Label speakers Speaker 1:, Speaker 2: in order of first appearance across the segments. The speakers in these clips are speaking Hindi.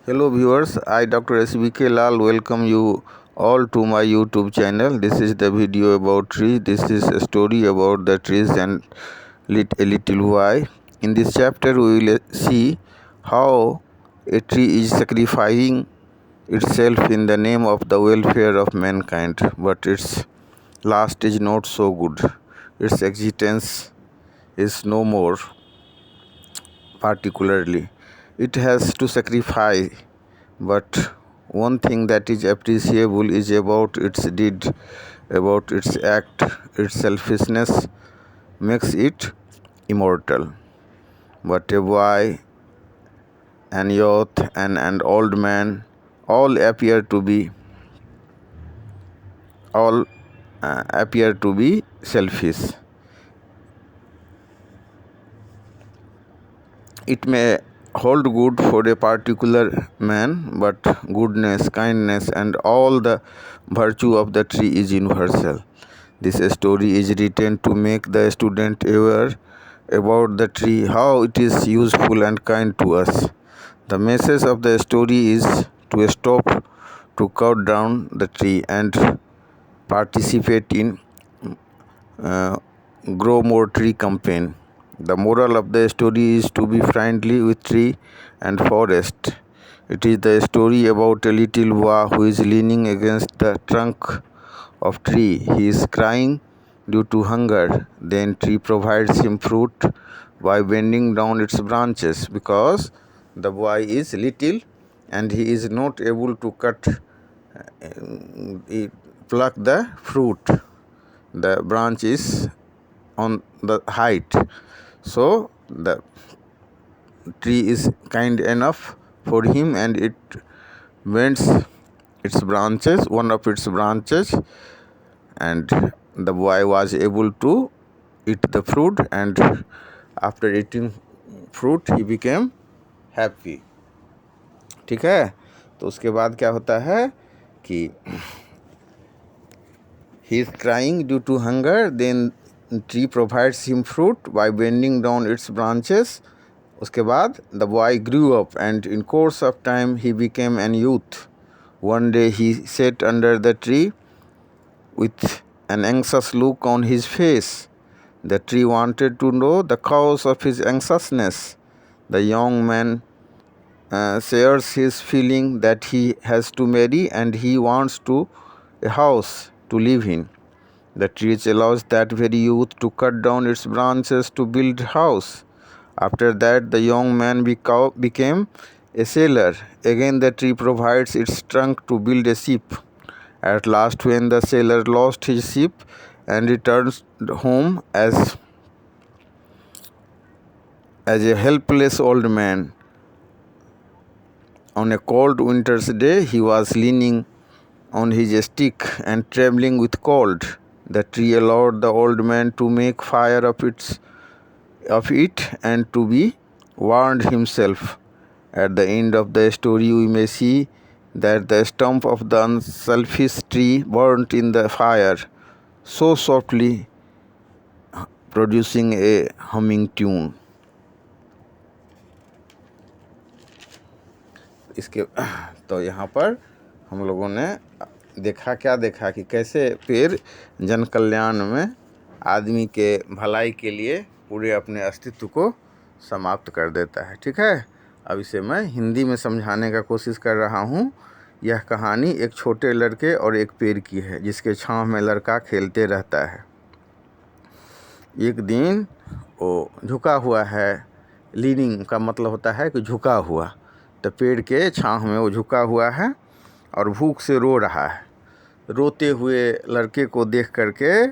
Speaker 1: Hello viewers, I Dr. SBK Lal welcome you all to my YouTube channel. This is the video about trees. This is a story about the trees and a little why. In this chapter we will see how a tree is sacrificing itself in the name of the welfare of mankind, but its last is not so good. Its existence is no more particularly. It has to sacrifice, but one thing that is appreciable is about its deed, about its act. Its selfishness makes it immortal. But a boy, an youth, and an old man all appear to be selfish. It may hold good for a particular man, but goodness, kindness, and all the virtue of the tree is universal. This story is written to make the student aware about the tree, how it is useful and kind to us. The message of the story is to stop, to cut down the tree, and participate in Grow More Tree campaign. The moral of the story is to be friendly with tree and forest. It is the story about a little boy who is leaning against the trunk of tree. He is crying due to hunger. Then tree provides him fruit by bending down its branches, because the boy is little and he is not able to pluck the fruit. The branch is on the height, so the tree is kind enough for him, and it bends one of its branches, and the boy was able to eat the fruit, and after eating fruit he became happy. ठीक है, तो उसके बाद क्या होता है कि he is crying due to hunger. Then tree provides him fruit by bending down its branches. उसके बाद the boy grew up, and in course of time he became an youth. One day he sat under the tree with an anxious look on his face. The tree wanted to know the cause of his anxiousness. The young man shares his feeling that he has to marry and he wants a house to live in. The tree allows that very youth to cut down its branches to build a house. After that, the young man became a sailor. Again, the tree provides its trunk to build a ship. At last, when the sailor lost his ship and returned home as a helpless old man, on a cold winter's day, he was leaning on his stick and trembling with cold. The tree allowed the old man to make fire of it and to be warmed himself. At the end of the story, we may see that the stump of the unselfish tree burnt in the fire so softly, producing a humming tune. इसके तो यहाँ पर हम लोगों ने देखा कि कैसे पेड़ जन कल्याण में आदमी के भलाई के लिए पूरे अपने अस्तित्व को समाप्त कर देता है. ठीक है, अब इसे मैं हिंदी में समझाने का कोशिश कर रहा हूँ. यह कहानी एक छोटे लड़के और एक पेड़ की है जिसके छांव में लड़का खेलते रहता है. एक दिन वो झुका हुआ है. लीनिंग का मतलब होता है कि झुका हुआ. तो पेड़ के छांव में वो झुका हुआ है और भूख से रो रहा है. रोते हुए लड़के को देख करके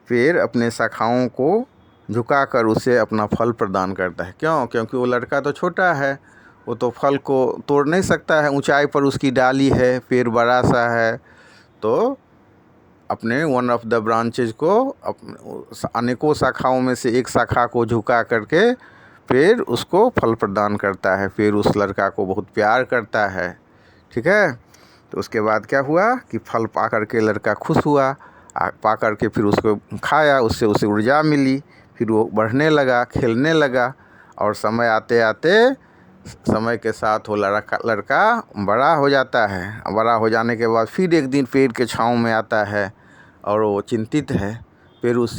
Speaker 1: पेड़ अपने शाखाओं को झुकाकर उसे अपना फल प्रदान करता है. क्यों? क्योंकि वो लड़का तो छोटा है, वो तो फल को तोड़ नहीं सकता है. ऊंचाई पर उसकी डाली है, पेड़ बड़ा सा है, तो अपने वन ऑफ द ब्रांचेज को अनेकों शाखाओं में से एक शाखा को झुका करके पेड़ उसको फल प्रदान करता है. पेड़ उस लड़का को बहुत प्यार करता है. ठीक है, तो उसके बाद क्या हुआ कि फल पा करके लड़का खुश हुआ. पा करके फिर उसको खाया, उससे उसे ऊर्जा मिली. फिर वो बढ़ने लगा, खेलने लगा, और समय आते आते समय के साथ वो लड़का बड़ा हो जाता है। बड़ा हो जाने के बाद फिर एक दिन पेड़ के छाँव में आता है और वो चिंतित है। फिर उस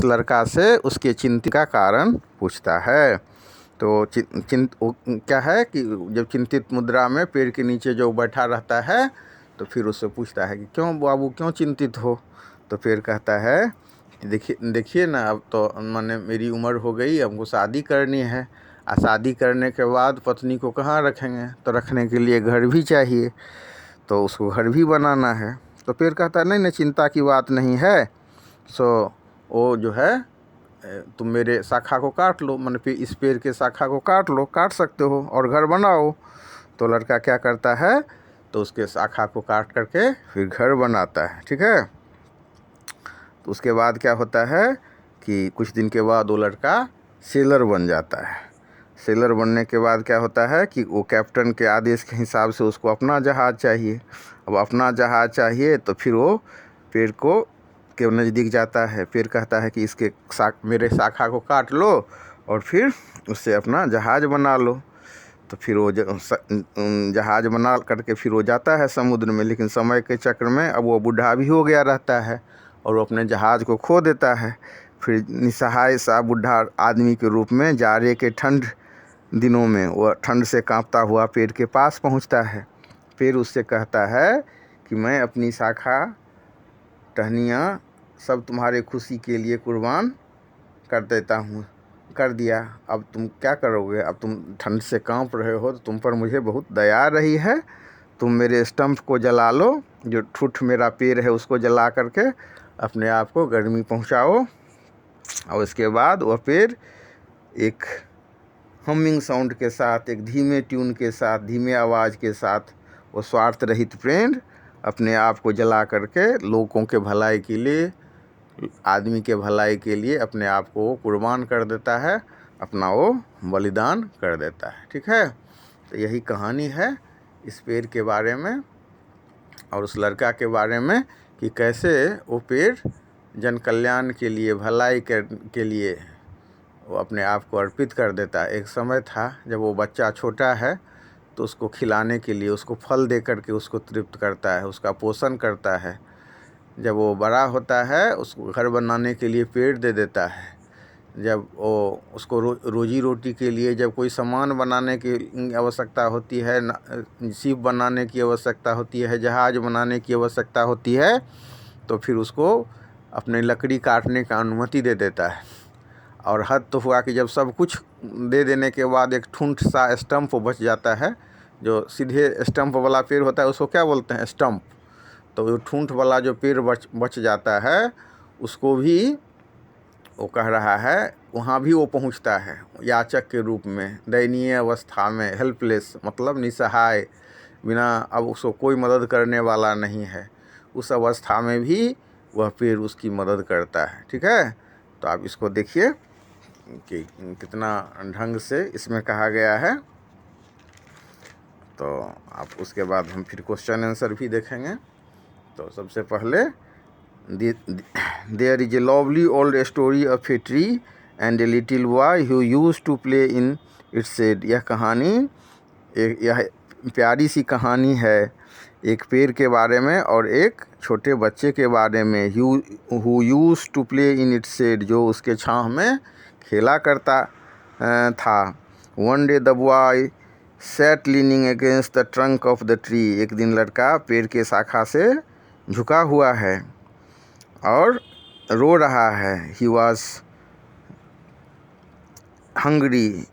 Speaker 1: लड़का से उसके चिंता का कारण पूछता है। तो क्या है कि जब चिंतित मुद्रा में पेड़ के नीचे जो बैठा रहता है तो फिर उससे पूछता है कि क्यों बाबू, क्यों चिंतित हो? तो पेड़ कहता है देखिए ना, अब तो मैंने मेरी उम्र हो गई, हमको शादी करनी है। शादी करने के बाद पत्नी को कहाँ रखेंगे? तो रखने के लिए घर भी चाहिए, तो उसको घर भी बनाना है। तो पेड़ कहता है नहीं नहीं, चिंता की बात नहीं है। वो जो है तुम मेरे शाखा को काट लो, मैंने इस पेड़ के शाखा को काट सकते हो और घर बनाओ। तो लड़का क्या करता है, तो उसके शाखा को काट करके फिर घर बनाता है। ठीक है। तो उसके बाद क्या होता है कि कुछ दिन के बाद वो लड़का सेलर बन जाता है। सेलर बनने के बाद क्या होता है कि वो कैप्टन के आदेश के हिसाब से उसको अपना जहाज़ चाहिए। अब अपना जहाज़ चाहिए तो फिर वो पेड़ के नज़दीक जाता है। पेड़ कहता है कि मेरे शाखा को काट लो और फिर उससे अपना जहाज़ बना लो। तो फिर वो जहाज़ बना करके फिर वो जाता है समुद्र में। लेकिन समय के चक्र में अब वो बूढ़ा भी हो गया रहता है और वो अपने जहाज़ को खो देता है। फिर निसहाय सा बूढ़ा आदमी के रूप में जाड़े के ठंड दिनों में वह ठंड से कांपता हुआ पेड़ के पास पहुंचता है। पेड़ उससे कहता है कि मैं अपनी शाखा टहनियाँ सब तुम्हारे खुशी के लिए कुर्बान कर देता हूँ, कर दिया। अब तुम क्या करोगे? अब तुम ठंड से कांप रहे हो तो तुम पर मुझे बहुत दया आ रही है। तुम मेरे स्टंप को जला लो, जो ठूठ मेरा पेड़ है उसको जला करके अपने आप को गर्मी पहुँचाओ। और इसके बाद वह पेड़ एक हमिंग साउंड के साथ, एक धीमे ट्यून के साथ, धीमे आवाज़ के साथ वो स्वार्थ रहित पेड़ अपने आप को जला करके लोगों के भलाई के लिए, आदमी के भलाई के लिए अपने आप को कुर्बान कर देता है, अपना वो बलिदान कर देता है। ठीक है। तो यही कहानी है इस पेड़ के बारे में और उस लड़का के बारे में कि कैसे वो पेड़ जन कल्याण के लिए, भलाई के लिए वो अपने आप को अर्पित कर देता है। एक समय था जब वो बच्चा छोटा है तो उसको खिलाने के लिए, उसको फल दे करके उसको तृप्त करता है, उसका पोषण करता है। जब वो बड़ा होता है उसको घर बनाने के लिए पेड़ दे देता है। जब वो उसको रोजी रोटी के लिए जब कोई सामान बनाने की आवश्यकता होती है, शिप बनाने की आवश्यकता होती है, जहाज़ बनाने की आवश्यकता होती है, तो फिर उसको अपने लकड़ी काटने का अनुमति दे देता है। और हद तो हुआ कि जब सब कुछ दे देने के बाद एक ठूंठ सा स्टंप बच जाता है, जो सीधे स्टंप वाला पेड़ होता है उसको क्या बोलते हैं? स्टंप। तो वो ठूंठ वाला जो पेड़ बच जाता है उसको भी वो कह रहा है, वहाँ भी वो पहुँचता है याचक के रूप में, दयनीय अवस्था में, हेल्पलेस, मतलब निसहाय, बिना अब उसको कोई मदद करने वाला नहीं है। उस अवस्था में भी वह पेड़ उसकी मदद करता है। ठीक है। तो आप इसको देखिए कि कितना ढंग से इसमें कहा गया है। तो आप उसके बाद हम फिर क्वेश्चन आंसर भी देखेंगे। तो सबसे पहले there is a lovely old story of a tree and a little boy who used to play in its shade. यह कहानी यह प्यारी सी कहानी है एक पेड़ के बारे में और एक छोटे बच्चे के बारे में। Who used to play in its shade, जो उसके छाँव में खेला करता था। One day the boy sat leaning against the trunk of the tree. एक दिन लड़का पेड़ के शाखा से झुका हुआ है और रो रहा है। ही वॉज हंग्री,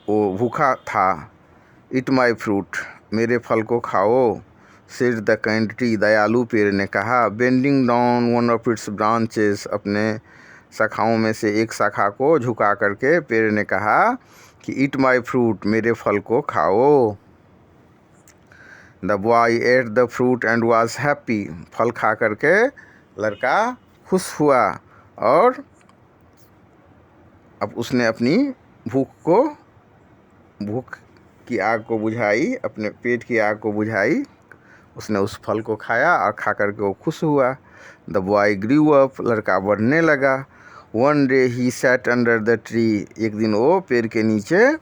Speaker 1: वो भूखा था। इट माई फ्रूट, मेरे फल को खाओ। सेड द काइंड ट्री, दयालु पेड़ ने कहा। Bending down one of its branches, अपने शाखाओं में से एक शाखा को झुका करके पेड़ ने कहा कि इट माई फ्रूट, मेरे फल को खाओ। The boy ate the fruit and was happy, फल खा करके लड़का खुश हुआ और अब उसने अपनी भूख की आग को बुझाई, अपने पेट की आग को बुझाई। उसने उस फल को खाया और खा करके वो खुश हुआ। द बॉय ग्रू अप, लड़का बढ़ने लगा। One day he sat under the tree, एक दिन वो पेड़ के नीचे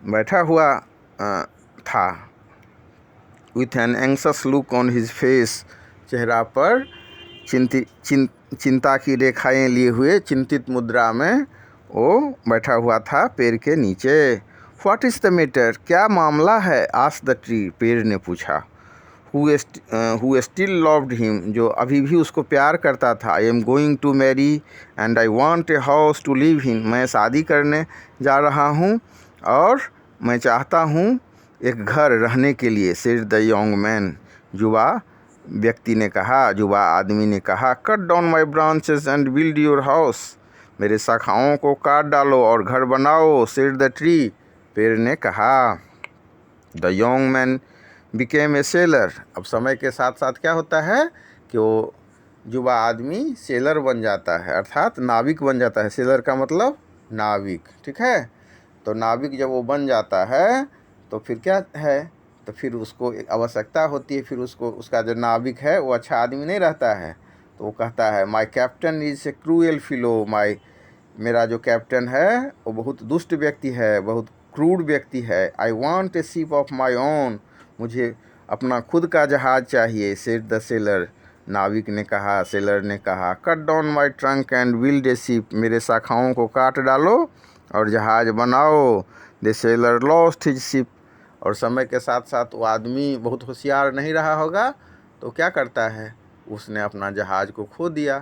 Speaker 1: बैठा हुआ था। With an एंक्सस look on his face, चेहरा पर चिंता की रेखाएं लिए हुए चिंतित मुद्रा में वो बैठा हुआ था पेड़ के नीचे। व्हाट इज़ द मैटर, क्या मामला है? आस्क्ड द ट्री, पेड़ ने पूछा। हु स्टिल लव्ड हिम, जो अभी भी उसको प्यार करता था। I am going to marry and I want a house to live in, मैं शादी करने जा रहा हूँ और मैं चाहता हूँ एक घर रहने के लिए। सेड द यंग मैन, युवा व्यक्ति ने कहा, युवा आदमी ने कहा। Cut down my branches and build your house, मेरे शाखाओं को काट डालो और घर बनाओ। सेड द ट्री, पेड़ ने कहा। The young man became a seller, अब समय के साथ साथ क्या होता है कि वो युवा आदमी सेलर बन जाता है, अर्थात नाविक बन जाता है। सेलर का मतलब नाविक, ठीक है। तो नाविक जब वो बन जाता है तो फिर क्या है, तो फिर उसको एक आवश्यकता होती है, फिर उसका जो नाविक है वो अच्छा आदमी नहीं रहता है, तो वो कहता है my captain is a cruel fellow, मेरा जो कैप्टन है वो बहुत दुष्ट व्यक्ति है, बहुत क्रूर व्यक्ति है। I want A ship of my own, मुझे अपना खुद का जहाज़ चाहिए। सेड द सेलर, नाविक ने कहा, सेलर ने कहा। Cut down my trunk and build a ship, मेरे शाखाओं को काट डालो और जहाज़ बनाओ। The seller lost his ship, और समय के साथ साथ वो आदमी बहुत होशियार नहीं रहा होगा, तो क्या करता है, उसने अपना जहाज़ को खो दिया,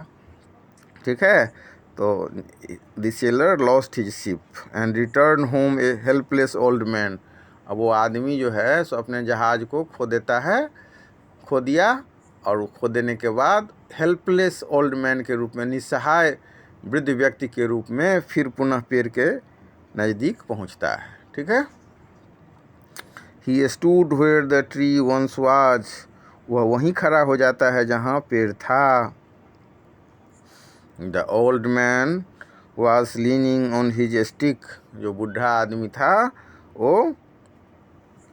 Speaker 1: ठीक है। तो the seller lost his ship and return home A helpless old man, अब वो आदमी जो है सो अपने जहाज़ को खो देता है, खो दिया, और खो देने के बाद हेल्पलेस ओल्ड मैन के रूप में, निस्सहाय वृद्ध व्यक्ति के रूप में फिर पुनः पेड़ के नज़दीक पहुंचता है, ठीक है। He stood where the tree once was, वह वहीं खड़ा हो जाता है जहाँ पेड़ था। The old man was leaning on his stick, जो बूढ़ा आदमी था वो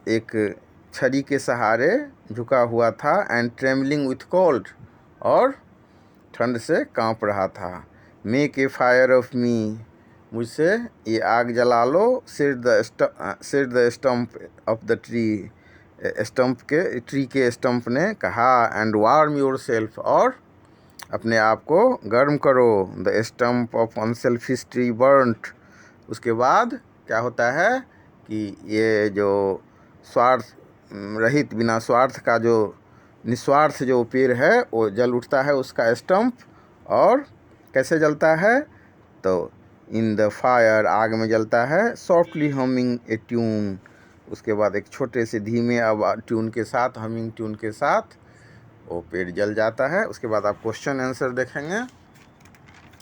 Speaker 1: एक छड़ी के सहारे झुका हुआ था। एंड ट्रेमलिंग विथ कोल्ड, और ठंड से कांप रहा था। Make a fire of me, मुझसे ये आग जला लो। Said the stump of the tree, tree के स्टम्प ने कहा। एंड वार्म योर सेल्फ, और अपने आप को गर्म करो। The stump of unselfish tree burnt, उसके बाद क्या होता है कि ये जो स्वार्थ रहित, बिना स्वार्थ का, जो निस्वार्थ जो पेड़ है वो जल उठता है, उसका स्टम्प। और कैसे जलता है, तो इन द फायर, आग में जलता है। सॉफ्टली हमिंग ए ट्यून, उसके बाद एक छोटे से धीमे ट्यून के साथ, हमिंग ट्यून के साथ वो पेड़ जल जाता है। उसके बाद आप क्वेश्चन आंसर देखेंगे।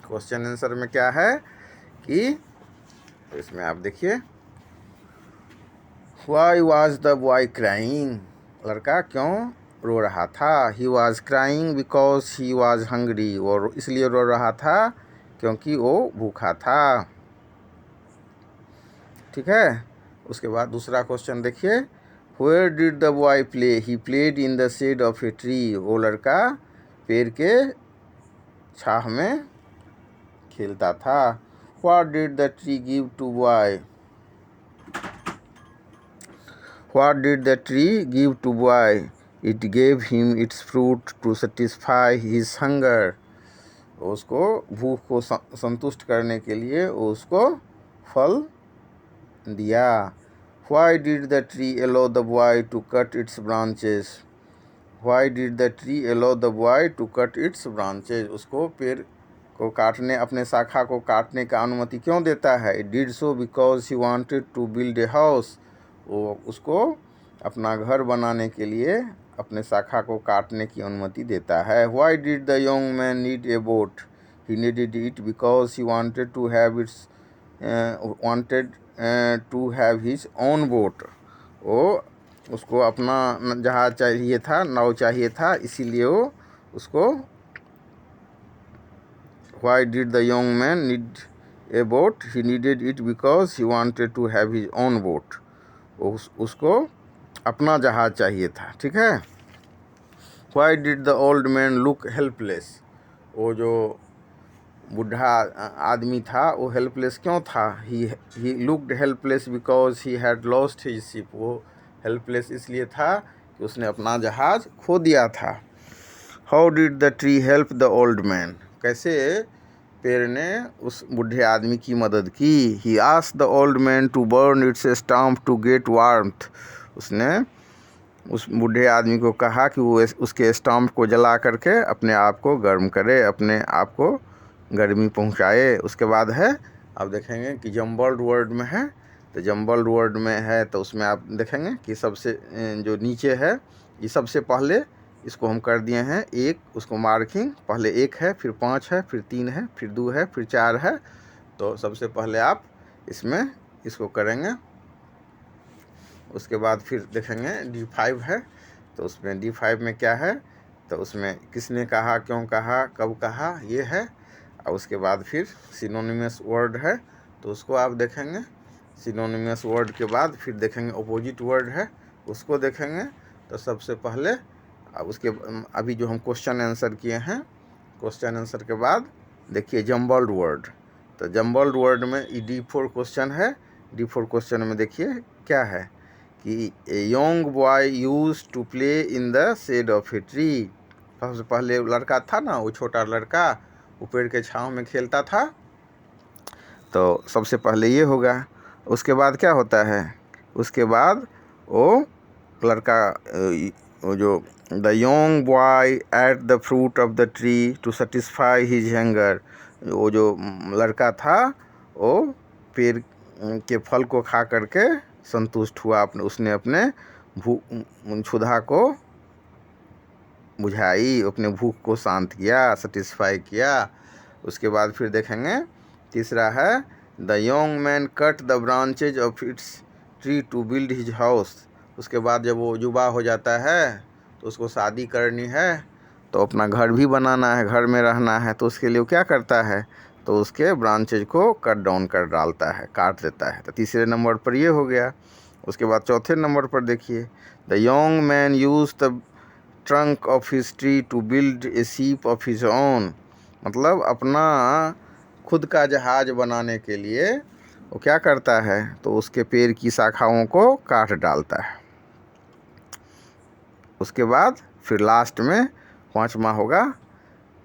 Speaker 1: क्वेश्चन आंसर में क्या है कि इसमें आप देखिए, Why was the boy crying, लड़का क्यों रो रहा था। He was crying because he was hungry, वो इसलिए रो रहा था क्योंकि वो भूखा था, ठीक है। उसके बाद दूसरा क्वेश्चन देखिए, Where did the boy play? He played in the shade of a tree, वो लड़का पेड़ के छाह में खेलता था। What did the tree give to boy? What did the tree give to boy? It gave him its fruit to satisfy his hunger, उसको भूख को संतुष्ट करने के लिए उसको फल दिया। Why did the tree allow the boy to cut its branches? Why did the tree allow the boy to cut its branches? उसको पेड़ को काटने, अपने शाखा को काटने का अनुमति क्यों देता है? It did so because he wanted to build a house, वो उसको अपना घर बनाने के लिए अपने शाखा को काटने की अनुमति देता है। Why did the young man need a boat? He needed it because he wanted to have his own boat, वो उसको अपना जहाज चाहिए था, नाव चाहिए था, इसीलिए वो उसको Why did the young man need a boat? He needed it because he wanted to have his own boat, उसको अपना जहाज चाहिए था, ठीक है। Why did the old man look helpless? वो जो बूढ़ा आदमी था वो हेल्पलेस क्यों था? He looked helpless because he had lost his ship. वो हेल्पलेस इसलिए था कि उसने अपना जहाज़ खो दिया था। How did the tree help the old man? कैसे पेड़ ने उस बूढ़े आदमी की मदद की? He asked the old man to burn its stump to get warmth. उसने उस बूढ़े आदमी को कहा कि वो उसके स्टम्प को जला करके अपने आप को गर्म करे, अपने आप को गर्मी पहुंचाए। उसके बाद है, आप देखेंगे कि जम्बल्ड वर्ड में है, तो जम्बल्ड वर्ड में है तो उसमें आप देखेंगे कि सबसे जो नीचे है ये सबसे पहले इसको हम कर दिए हैं एक, उसको मार्किंग, पहले 1 है, फिर 5 है, फिर 3 है, फिर 2 है, फिर 4 है। तो सबसे पहले आप इसमें इसको करेंगे। उसके बाद फिर देखेंगे D5 है, तो उसमें D5 में क्या है, तो उसमें किसने कहा, क्यों कहा, कब कहा, ये है। और उसके बाद फिर सिनोनिमस वर्ड है, तो उसको आप देखेंगे। सिनोनिमस वर्ड के बाद फिर देखेंगे अपोजिट वर्ड है, उसको देखेंगे। तो सबसे पहले उसके अभी जो हम क्वेश्चन आंसर किए हैं, क्वेश्चन आंसर के बाद देखिए जम्बल्ड वर्ड। तो जम्बल्ड वर्ड में D4 क्वेश्चन है। D4 क्वेश्चन में देखिए क्या है कि a young boy use to play in the shade of a tree. सबसे पहले लड़का था ना, वो छोटा लड़का, वो पेड़ के छांव में खेलता था। तो सबसे पहले ये होगा। उसके बाद क्या होता है, उसके बाद वो लड़का, वो जो the young boy ate the fruit of the tree to satisfy his hunger. वो जो लड़का था वो पेड़ के फल को खा करके संतुष्ट हुआ, उसने अपने क्षुधा को बुझाई, अपने भूख को शांत किया, सेटिस्फाई किया। उसके बाद फिर देखेंगे तीसरा है the young man cut the branches of its tree to build his house. उसके बाद जब वो युवा हो जाता है तो उसको शादी करनी है, तो अपना घर भी बनाना है, घर में रहना है, तो उसके लिए वो क्या करता है, तो उसके ब्रांचेज को कट डाउन कर डालता है, काट देता है। तो तीसरे नंबर पर ये हो गया। उसके बाद चौथे नंबर पर देखिए the young man use the trunk of his tree to build a ship of his own. मतलब अपना खुद का जहाज बनाने के लिए वो क्या करता है, तो उसके पेड़ की शाखाओं को काट डालता है। उसके बाद फिर लास्ट में 5वां होगा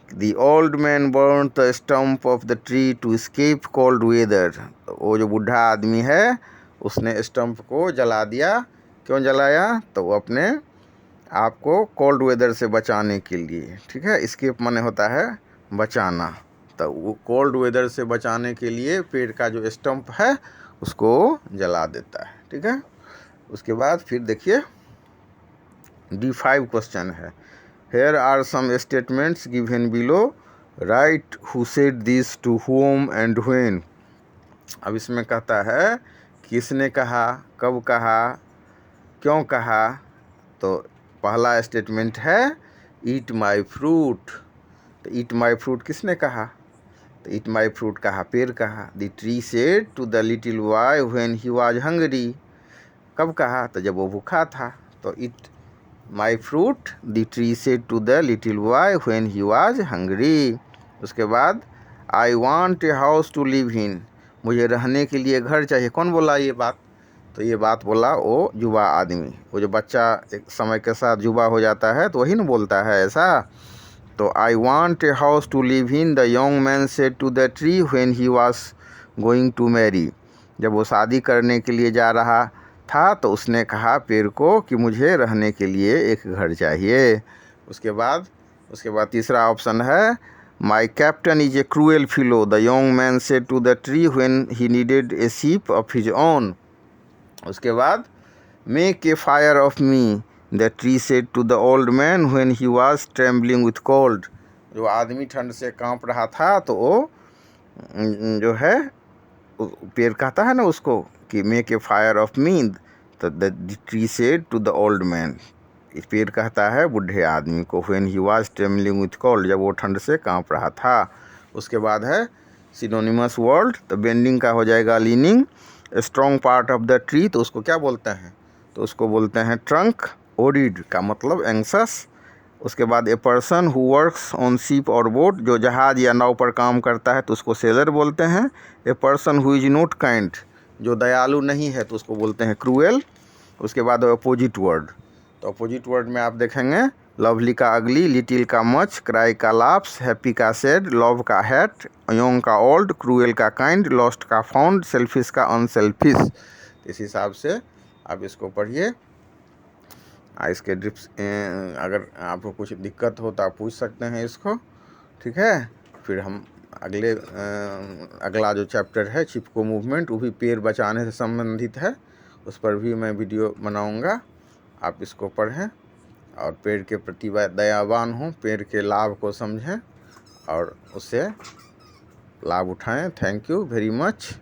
Speaker 1: the old man burn the stump of the tree to escape cold weather. वो जो बूढ़ा आदमी है उसने स्टम्प को जला दिया। क्यों जलाया, तो वो अपने आपको कोल्ड वेदर से बचाने के लिए, ठीक है। एस्केप माने होता है बचाना, तो वो कोल्ड वेदर से बचाने के लिए पेड़ का जो स्टम्प है उसको जला देता है, ठीक है। उसके बाद फिर देखिए D5 क्वेश्चन है। Here are some statements given below, right who said this to whom and when. अब इसमें कहता है किसने कहा, कब कहा, क्यों कहा। तो पहला स्टेटमेंट है ईट माई फ्रूट। तो ईट माई फ्रूट किसने कहा, तो ईट माई फ्रूट कहा, पेड़ कहा। The tree said to the little boy when he was hungry. कब कहा, तो जब वो भूखा था। तो eat my fruit the tree said to the little boy when he was hungry. उसके बाद I want a house to live in. मुझे रहने के लिए घर चाहिए। कौन बोला ये बात, तो ये बात बोला वो युवा आदमी। वो जो बच्चा एक समय के साथ युवा हो जाता है तो वही ना बोलता है ऐसा। तो I want a house to live in the young man said to the tree when he was going to marry. जब वो शादी करने के लिए जा रहा था तो उसने कहा पेड़ को कि मुझे रहने के लिए एक घर चाहिए। उसके बाद तीसरा ऑप्शन है my captain is a cruel fellow, the young man said to the tree when he needed a ship of his own. उसके बाद make a fire of me, the tree said to the old man when he was trembling with cold. जो आदमी ठंड से कांप रहा था तो वो जो है पेड़ कहता है ना उसको कि make a fire of me, तो the tree said to the old man. पेड़ कहता है बूढ़े आदमी को when he was trembling with cold, जब वो ठंड से कांप रहा था। उसके बाद है सिनोनिमस वर्ड, तो बेंडिंग का हो जाएगा leaning. Strong part of the tree, तो उसको क्या बोलते हैं, तो उसको बोलते हैं ट्रंक। ओडिड का मतलब एंग्सस, उसके बाद a person who works on ship और बोट, जो जहाज़ या नाव पर काम करता है तो उसको सेलर बोलते हैं। A person who is not kind, जो दयालु नहीं है तो उसको बोलते हैं क्रूएल। उसके बाद अपोजिट वर्ड, तो अपोजिट वर्ड में आप देखेंगे लवली का अगली, लिटिल का मच, क्राई का लाप्स, हैप्पी का सैड, लव का हैट, यंग का ओल्ड, क्रूएल का काइंड, लॉस्ट का फाउंड, सेल्फिश का अनसेल्फिश। इस हिसाब से आप इसको पढ़िए। इसके ड्रिप्स अगर आपको कुछ दिक्कत हो तो आप पूछ सकते हैं इसको, ठीक है। फिर हम अगला जो चैप्टर है चिपको मूवमेंट, वो भी पेड़ बचाने से संबंधित है, उस पर भी मैं वीडियो बनाऊंगा। आप इसको पढ़ें और पेड़ के प्रति दयावान हों, पेड़ के लाभ को समझें और उससे लाभ उठाएं। Thank you very much.